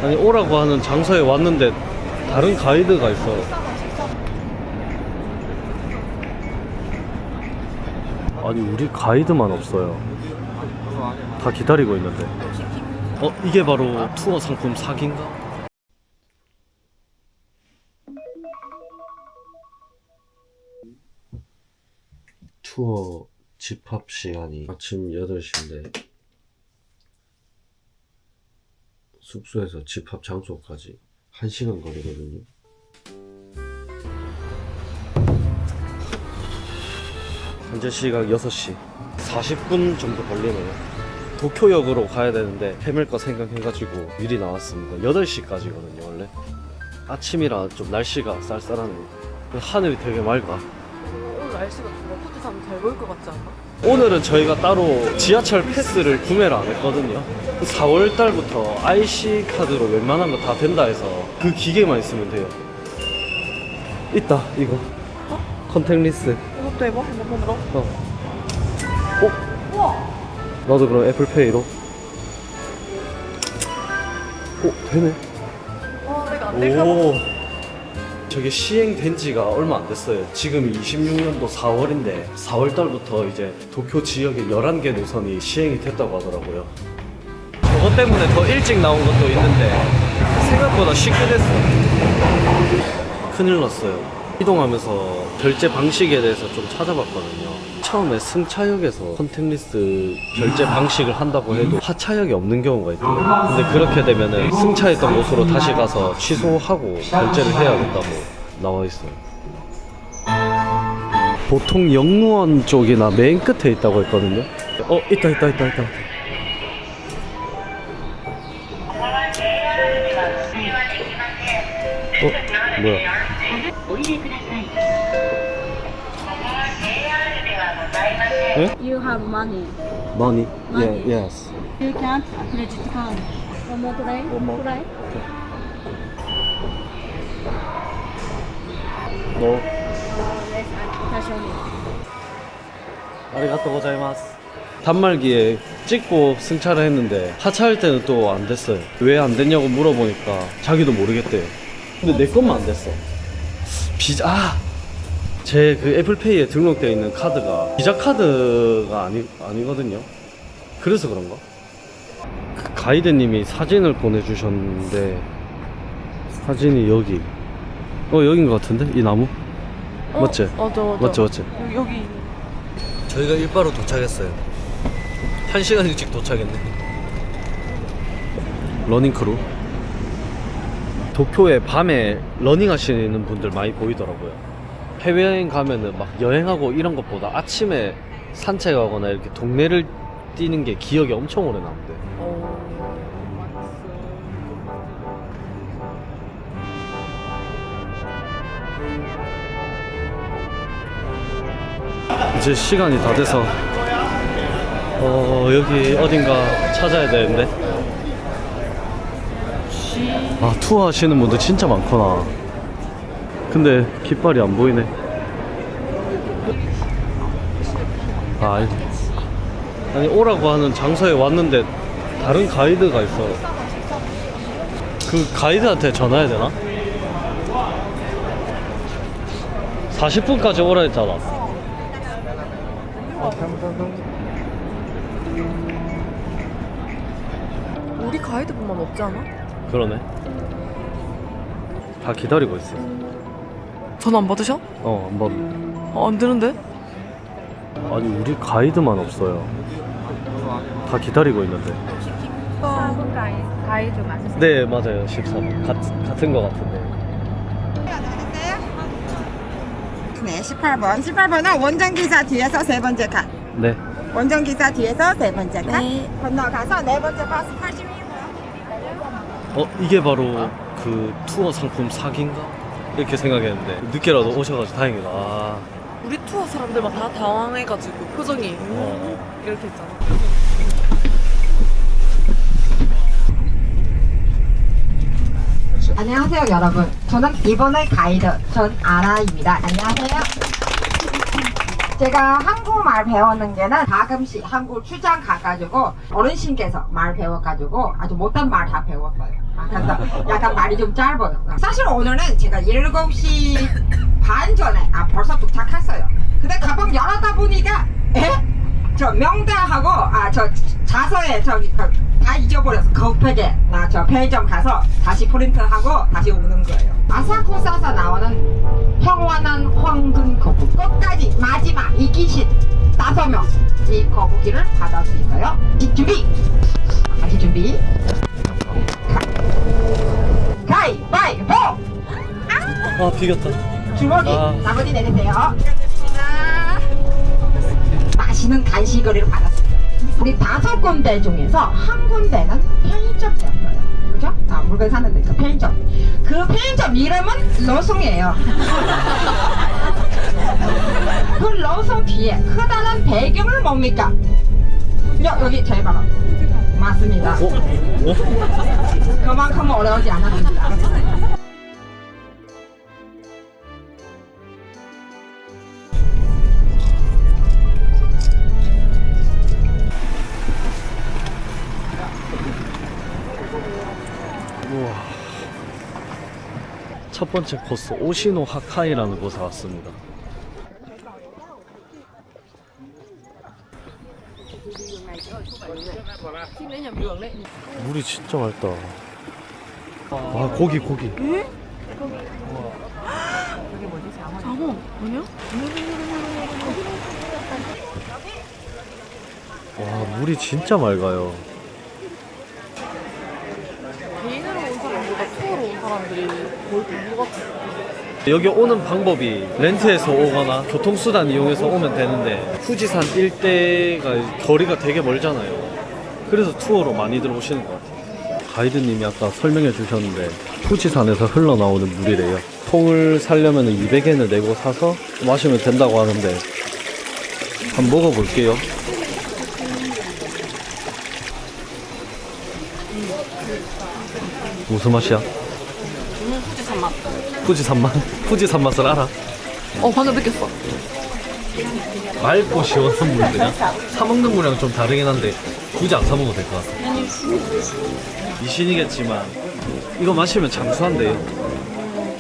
아니 오라고 하는 장소에 왔는데 다른 가이드가 있어. 아니 우리 가이드만 없어요. 다 기다리고 있는데. 이게 바로 투어 상품 사기인가? 투어 집합 시간이 아침 8시인데 숙소에서 집합 장소까지 1시간 거리거든요. 현재 시각 6시 40분 정도 걸리네요. 도쿄역으로 가야 되는데 헤맬 거 생각해가지고 미리 나왔습니다. 8시까지거든요 원래. 아침이라 좀 날씨가 쌀쌀하네요. 하늘이 되게 맑아. 오늘 날씨가 좋아. 후드 사면 잘 보일 것 같지 않나? 오늘은 저희가 따로 지하철 패스를 구매를 안 했거든요. 4월달부터 IC 카드로 웬만한 거 다 된다 해서 그 기계만 있으면 돼요. 있다 이거. 컨택리스. 이것도 해봐. 핸드폰으로. 우와. 나도 그럼 애플페이로. 되네. 내가 안 될까 봐. 저게 시행된 지가 얼마 안 됐어요. 지금 26년도 4월인데 4월달부터 이제 도쿄 지역에 11개 노선이 시행이 됐다고 하더라고요. 저것 때문에 더 일찍 나온 것도 있는데 생각보다 쉽게 됐어. 큰일 났어요. 이동하면서 결제 방식에 대해서 좀 찾아봤거든요. 처음에 승차역에서 컨택리스 결제 방식을 한다고 해도 하차역이 없는 경우가 있대요. 근데 그렇게 되면은 승차했던 곳으로 다시 가서 취소하고 결제를 해야 된다고 나와 있어요. 보통 영무원 쪽이나 맨 끝에 있다고 했거든요. 있다. 뭐야? You have money. Money? Money. Yes. You can't credit card. One more try. One more. Try. No. Yes, I show me. 아리가또 고자이마스. 단말기에 찍고 승차를 했는데 하차할 때는 또 안 됐어요. 왜 안 됐냐고 물어보니까 자기도 모르겠대요. 근데 내 것만 안 됐어. 제 그 애플페이에 등록되어 있는 카드가 비자 카드가 아니거든요. 그래서 그런가? 그 가이드님이 사진을 보내주셨는데 사진이 여기 여긴 것 같은데? 이 나무? 맞지? 맞아. 맞지? 여기. 저희가 일바로 도착했어요. 1시간 일찍 도착했네. 러닝크루. 도쿄에 밤에 러닝 하시는 분들 많이 보이더라고요. 해외여행 가면은 막 여행하고 이런 것보다 아침에 산책하거나 이렇게 동네를 뛰는 게 기억이 엄청 오래 남대. 이제 시간이 다 돼서 여기 어딘가 찾아야 되는데. 투어 하시는 분들 진짜 많구나. 근데 깃발이 안 보이네. 아니 오라고 하는 장소에 왔는데 다른 가이드가 있어. 그 가이드한테 전화해야 되나? 40분까지 오라 했잖아. 우리 가이드분만 없지 않아? 그러네. 다 기다리고 있어. 전화 안 받으셔? 안 받는데. 안 되는데? 아니 우리 가이드만 없어요. 다 기다리고 있는데. 14분 가이드 맞으세요? 네 맞아요. 14분 같은 거 같은데. 네, 18번은 원정기사 뒤에서 세 번째 칸. 네. 원정기사 뒤에서 세 번째 칸. 네. 건너가서 네 번째 버스 82분. 이게 바로 그 투어 상품 사기인가? 이렇게 생각했는데 늦게라도 오셔가지고 다행이다. 우리 투어 사람들만 다 당황해가지고 표정이 이렇게 있잖아. 안녕하세요 여러분. 저는 이번의 가이드 전아라입니다. 안녕하세요. 제가 한국말 배우는 게는 가끔씩 한국 출장 가가지고 어르신께서 말 배워가지고 아주 못한 말 다 배웠어요. 그래서 약간 말이 좀 짧아요. 사실 오늘은 제가 7시 반 전에 벌써 도착했어요. 근데 가방 열었다 보니까 저 명단하고 저 자서에 저기 다 잊어버려서 급하게 나 저 편의점 가서 다시 프린트하고 다시 오는 거예요. 아사쿠사에서 나오는 평원한 황금 거북 끝까지 마지막 이기신 5명 이 거북이를 받을 수 있어요. 준비! 다시 준비. 가위바위보! 아 비겼다. 주먹이 나머지 내리세요. 맛있는 간식거리를 받았습니다. 우리 5군데 중에서 한 군데는 편의점이었어요. 그죠? 물건 사는 데니까 편의점. 그 편의점 이름은 로송이에요. 그 로송 뒤에 크다는 배경을 뭡니까? 여기 잘 봐라. 맞습니다. 그만큼 어려우지 않았습니다. 우와. 첫 번째 코스 오시노 하카이라는 곳에 왔습니다. 물이 진짜 맑다. 아 고기. 장어 아니야? 와 물이 진짜 맑아요. 개인으로 온 사람보다 투어로 온 사람들이 거의 본것 같아. 여기 오는 방법이 렌트해서 오거나 교통수단 이용해서 오면 되는데 후지산 일대가 거리가 되게 멀잖아요. 그래서 투어로 많이들 오시는 것 같아요. 가이드님이 아까 설명해 주셨는데 후지산에서 흘러나오는 물이래요. 통을 사려면 200엔을 내고 사서 마시면 된다고 하는데 한번 먹어볼게요. 무슨 맛이야? 후지산 맛. 후지산 맛을 알아? 방금 느꼈어. 맑고 시원한 물 그냥 사먹는 물이랑 좀 다르긴 한데 굳이 안 사먹어도 될 것 같아. 미신이겠지만 이거 마시면 장수한대요.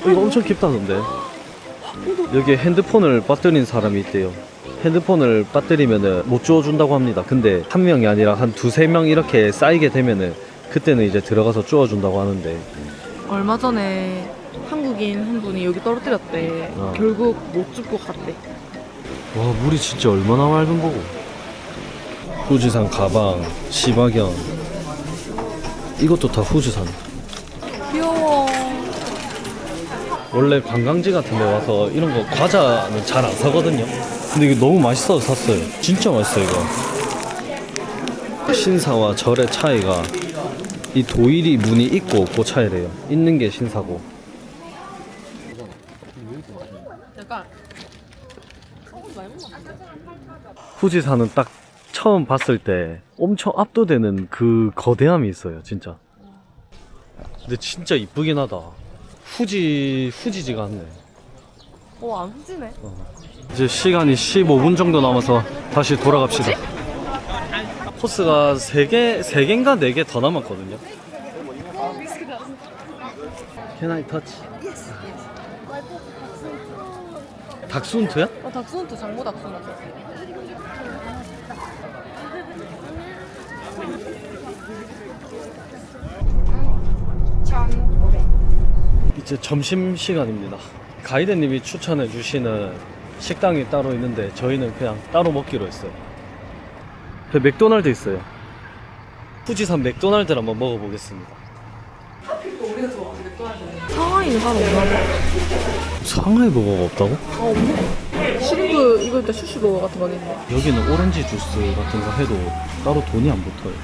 이거 엄청 깊다던데. 여기에 핸드폰을 빠뜨린 사람이 있대요. 핸드폰을 빠뜨리면은 못 주워준다고 합니다. 근데 한 명이 아니라 한 2-3명 이렇게 쌓이게 되면은 그때는 이제 들어가서 주워준다고 하는데 얼마 전에 한국인 한 분이 여기 떨어뜨렸대. 결국 못 줍고 갔대. 와 물이 진짜 얼마나 맑은 거고. 후지산 가방, 시바견 이것도 다 후지산. 귀여워. 원래 관광지 같은 데 와서 이런 거 과자는 잘 안 사거든요. 근데 이게 너무 맛있어서 샀어요. 진짜 맛있어요 이거. 신사와 절의 차이가 이 도일이 문이 있고 없고 차이래요. 있는 게 신사고. 약간 후지산은 딱 처음 봤을 때 엄청 압도되는 그 거대함이 있어요 진짜. 근데 진짜 이쁘긴 하다. 후지지가 않네. 안 후지네. 이제 시간이 15분 정도 남아서 다시 돌아갑시다. 코스가 3개인가 4개 더 남았거든요. Can I touch? 닥스훈트야? 닥스훈트 장모 닥스훈트. 이제 점심시간입니다. 가이드님이 추천해 주시는 식당이 따로 있는데 저희는 그냥 따로 먹기로 했어요. 맥도날드 있어요. 후지산 맥도날드를 한번 먹어보겠습니다. 상하이는 따로 없나 봐. 상하이 버거가 없다고? 없네. 시리브 이거 일단 슈슈버거 같은 거 있는데. 여기는 오렌지 주스 같은 거 해도 따로 돈이 안 붙어요.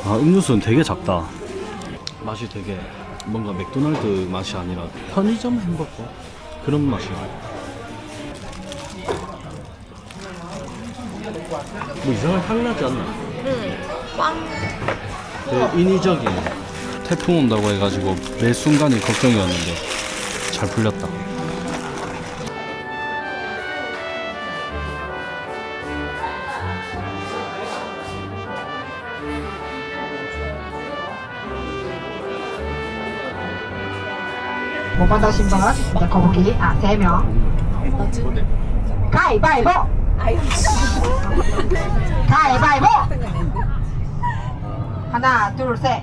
아 음료수는 되게 작다. 맛이 되게 뭔가 맥도날드 맛이 아니라 편의점 햄버거 그런 맛이야. 뭐 이상하게 향 나지 않나? 빵. 되게 인위적인. 태풍 온다고 해가지고 매 순간이 걱정이었는데 잘 풀렸다. 못 받으신 분 이제 거북이 3명. 가위바위보. 가위바위보. 하나, 둘, 셋.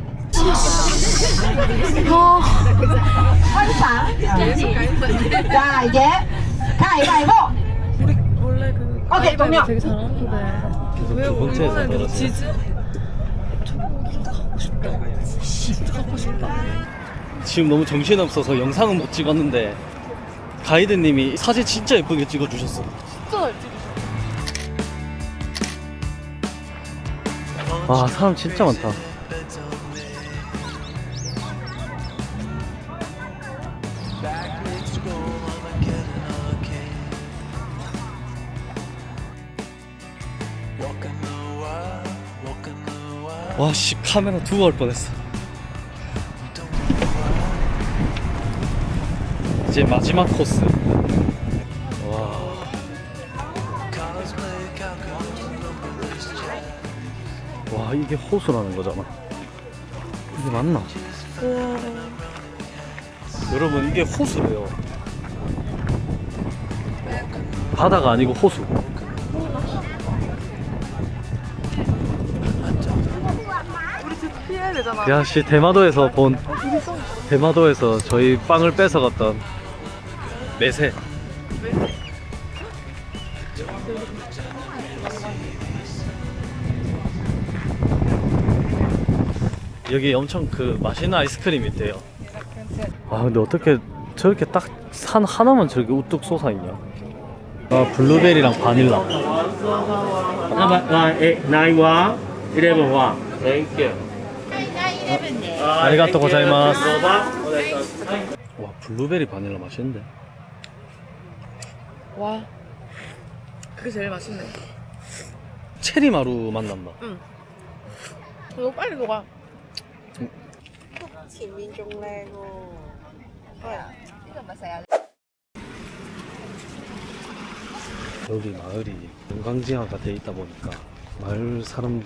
항상. 자, 이제 가위바위보. 원래 그 오케이, 동료. 되게 잘하는데 왜 두 번째에서 이번에 떨어지네. 지지? 가고 싶다. 진짜 가고 싶다. 지금 너무 정신없어서 영상은 못 찍었는데 가이드님이 사진 진짜 예쁘게 찍어주셨어. 진짜 잘 찍으셨어. 와, 사람 진짜 많다. 와, 씨, 카메라 두고 갈 뻔했어. 이제 마지막 코스. 와. 와, 이게 호수라는 거잖아. 이게 맞나? 여러분, 이게 호수래요. 바다가 아니고 호수. 우리 진짜 피해야 되잖아. 야, 씨, 대마도에서 저희 빵을 뺏어갔던 매세. 여기 엄청 그 맛있는 아이스크림이 있대요. 아, 근데 어떻게 저렇게 딱 산 하나만 저렇게 우뚝 솟아있냐. 아, 블루베리랑 바닐라. Number 9-1, 11-1. Thank you. 아리가또 고자이마스. 와, 블루베리 바닐라 맛있는데. 와, 그게 제일 맛있네. 체리 마루 맛 난다. 너무 빨리 녹아. 여기 마을이 관광지화가 돼 있다 보니까 마을 사람이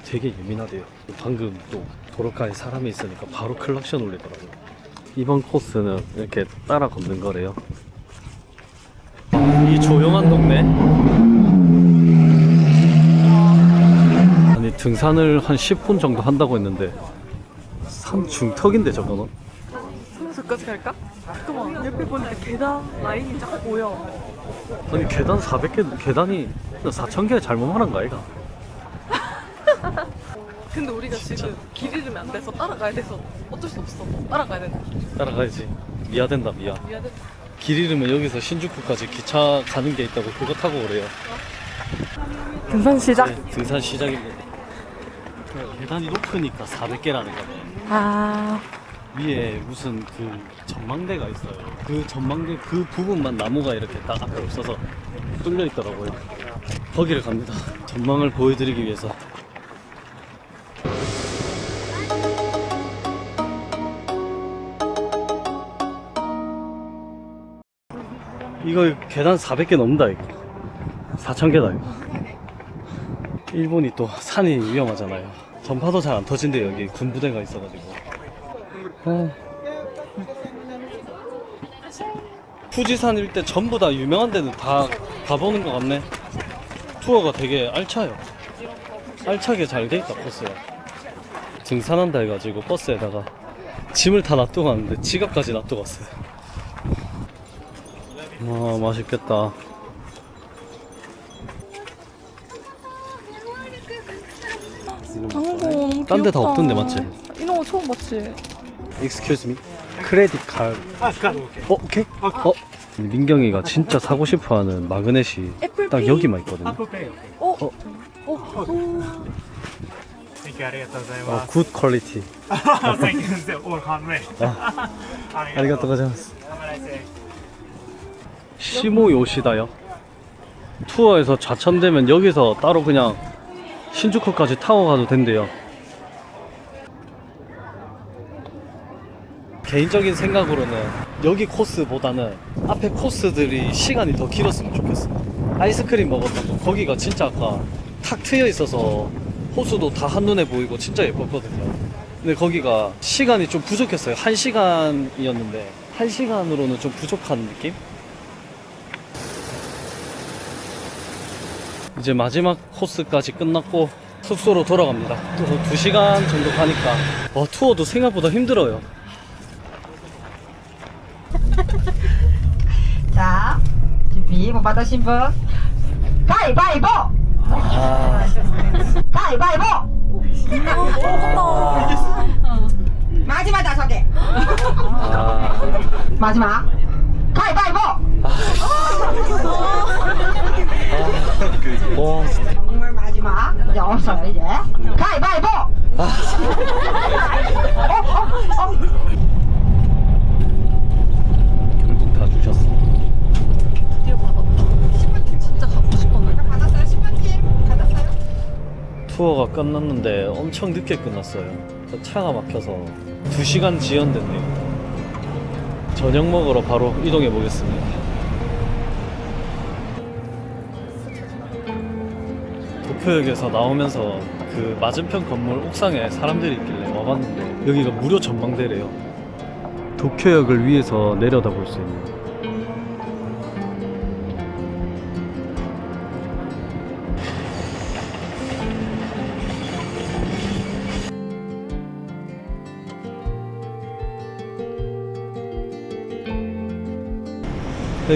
되게 예민하대요. 방금 또 도로가에 사람이 있으니까 바로 클락션 울리더라고요. 이번 코스는 이렇게 따라 걷는 거래요. 이 조용한 동네. 아니, 등산을 한 10분 정도 한다고 했는데 산 중턱인데 저거는? 성수까지 갈까? 잠깐만, 옆에 보니까 계단 라인이 쫙 보여. 아니, 계단 400개, 계단이 4,000개 잘못 말한 거 아이가? 근데 우리가 지금 길 잃으면 안 돼서 따라가야 돼서 어쩔 수 없어. 따라가야 된다. 따라가야지. 미아된다, 미아. 미안해. 길 잃으면 여기서 신주쿠까지 기차 가는 게 있다고 그거 타고 오래요. 등산 시작. 네, 등산 시작입니다. 계단이 높으니까 400개라는 거네. 아, 위에 무슨 그 전망대가 있어요. 그 전망대 그 부분만 나무가 이렇게 딱 앞에 없어서 뚫려 있더라고요. 거기를 갑니다. 전망을 보여드리기 위해서. 이거 계단 400개 넘는다 이거. 4,000개다 이거. 일본이 또 산이 위험하잖아요. 전파도 잘 안 터진대. 여기 군부대가 있어가지고. 후지산 일대 전부 다 유명한 데는 다 가보는 것 같네. 투어가 되게 알차요. 알차게 잘 돼 있다 코스가. 등산한다 해가지고 버스에다가 짐을 다 놔두고 왔는데 지갑까지 놔두고 왔어요. 와, 맛있겠다. 방금 딴데다 없던데, 맞지? 이런 거 처음 봤지? Excuse me. 크레딧 카드. 오케이. 민경이가 진짜 사고 싶어하는 마그넷이 딱 여기만 있거든요. 굿 퀄리티. 아리가또 고자이마스. 시모 요시다요. 투어에서 좌천되면 여기서 따로 그냥 신주쿠까지 타고 가도 된대요. 개인적인 생각으로는 여기 코스보다는 앞에 코스들이 시간이 더 길었으면 좋겠어. 아이스크림 먹었다고 거기가 진짜 아까 탁 트여 있어서 호수도 다 한눈에 보이고 진짜 예뻤거든요. 근데 거기가 시간이 좀 부족했어요. 1시간이었는데 1시간으로는 좀 부족한 느낌? 이제 마지막 코스까지 끝났고 숙소로 돌아갑니다. 또 2시간 정도 가니까 투어도 생각보다 힘들어요. 자, 준비 못 받으신 분 가위바위보! 가위바위보! 마지막 5개. 마지막 가위바위보! 와, 정말 마지막 이제 없어요 이제 가위바위보! 결국 다 주셨어. 드디어 받았다. 10분 진짜 가고 싶었는데. 받았어요? 10번팀 받았어요? 투어가 끝났는데 엄청 늦게 끝났어요. 차가 막혀서 2시간 지연됐네요. 저녁 먹으러 바로 이동해 보겠습니다. 도쿄역에서 나오면서 그 맞은편 건물 옥상에 사람들이 있길래 와봤는데 여기가 무료 전망대래요. 도쿄역을 위에서 내려다볼 수 있는.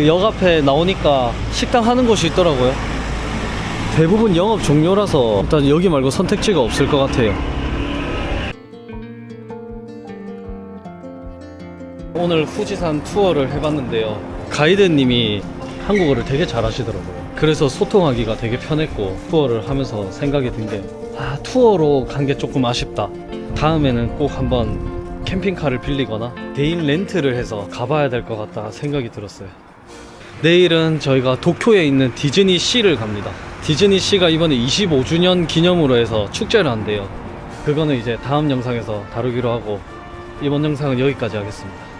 역 앞에 나오니까 식당 하는 곳이 있더라고요. 대부분 영업 종료라서 일단 여기 말고 선택지가 없을 것 같아요. 오늘 후지산 투어를 해봤는데요, 가이드님이 한국어를 되게 잘하시더라고요. 그래서 소통하기가 되게 편했고 투어를 하면서 생각이 든 게 투어로 간 게 조금 아쉽다. 다음에는 꼭 한번 캠핑카를 빌리거나 개인 렌트를 해서 가봐야 될 것 같다 생각이 들었어요. 내일은 저희가 도쿄에 있는 디즈니 시를 갑니다. 디즈니 시가 이번에 25주년 기념으로 해서 축제를 한대요. 그거는 이제 다음 영상에서 다루기로 하고 이번 영상은 여기까지 하겠습니다.